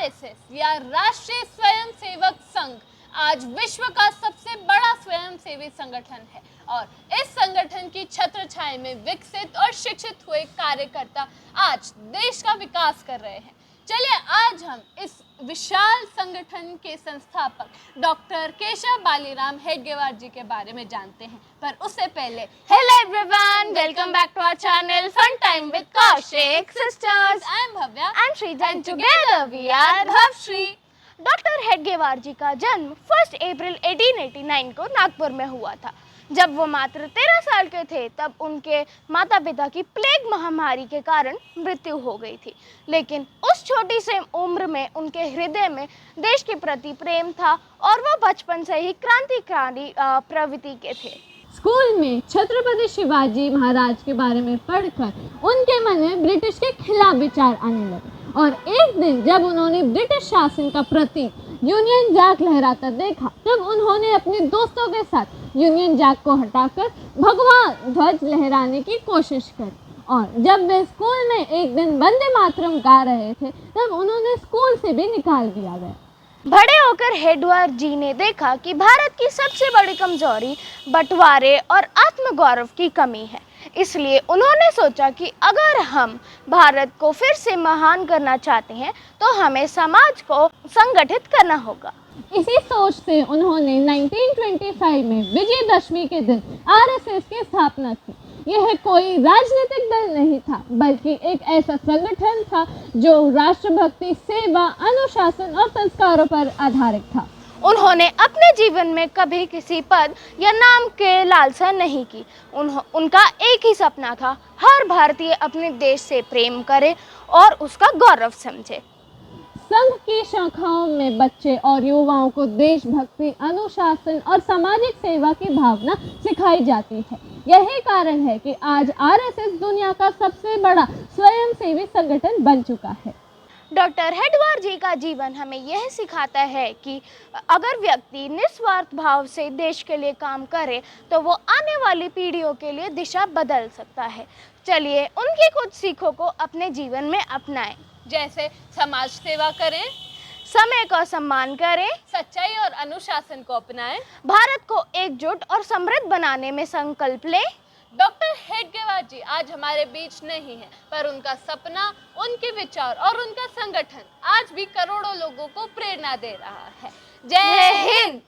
RSS या राष्ट्रीय स्वयंसेवक संघ आज विश्व का सबसे बड़ा स्वयंसेवी संगठन है और इस संगठन की छत्र छाया में विकसित और शिक्षित हुए कार्यकर्ता आज देश का विकास कर रहे हैं। चलिए आज हम इस विशाल संगठन के संस्थापक डॉक्टर केशव बालीराम हेडगेवार जी के बारे में जानते हैं, पर उससे पहले hello everyone, welcome back to our channel fun time with Kaushik sisters. I am Bhavya and Srija and together we are Bhavshri. Doctor Hedgewar ji का जन्म 1 अप्रैल 1889 को नागपुर में हुआ था। जब वो मात्र 13 साल के थे तब उनके माता पिता की प्लेग महामारी के कारण मृत्यु हो गई थी, लेकिन उस छोटी सी उम्र में उनके हृदय में देश के प्रति प्रेम था और वो बचपन से ही क्रांतिकारी प्रवृत्ति के थे। स्कूल में छत्रपति शिवाजी महाराज के बारे में पढ़कर उनके मन में ब्रिटिश के खिलाफ विचार आने लगे और एक दिन जब उन्होंने ब्रिटिश शासन का प्रतीक यूनियन जैक लहराता देखा तब उन्होंने अपने दोस्तों के साथ यूनियन जैक को हटाकर भगवा ध्वज लहराने की कोशिश की और जब वे स्कूल में एक दिन वंदे मातरम गा रहे थे तब उन्होंने स्कूल से भी निकाल दिया गया। बड़े होकर हेडगेवार जी ने देखा कि भारत की सबसे बड़ी कमजोरी बंटवारे और आत्मगौरव की कमी है। इसलिए उन्होंने सोचा कि अगर हम भारत को फिर से महान करना चाहते हैं तो हमें समाज को संगठित करना होगा। इसी सोच से उन्होंने 1925 में विजयदशमी के दिन आरएसएस की स्थापना की। यह कोई राजनीतिक दल नहीं था बल्कि एक ऐसा संगठन था जो राष्ट्रभक्ति, सेवा, अनुशासन और संस्कारों पर आधारित था। उन्होंने अपने जीवन में कभी किसी पद या नाम के लालसा नहीं की। उनका एक ही सपना था, हर भारतीय अपने देश से प्रेम करे और उसका गौरव समझे। संघ की शाखाओं में बच्चे और युवाओं को देशभक्ति, अनुशासन और सामाजिक सेवा की भावना सिखाई जाती है। यही कारण है कि आज आरएसएस दुनिया का सबसे बड़ा स्वयंसेवी संगठन बन चुका है। डॉक्टर हेडगेवार जी का जीवन हमें यह सिखाता है कि अगर व्यक्ति निस्वार्थ भाव से देश के लिए काम करे तो वो आने वाली पीढ़ियों के लिए दिशा बदल सकता है। चलिए उनकी कुछ सीखों को अपने जीवन में अपनाएं, जैसे समाज सेवा करें, समय का सम्मान करें, सच्चाई और अनुशासन को अपनाएं, भारत को एकजुट और समृद्ध बनाने में संकल्प लें। डॉक्टर हेडगेवार जी आज हमारे बीच नहीं है, पर उनका सपना, उनके विचार और उनका संगठन आज भी करोड़ों लोगों को प्रेरणा दे रहा है। जय हिंद।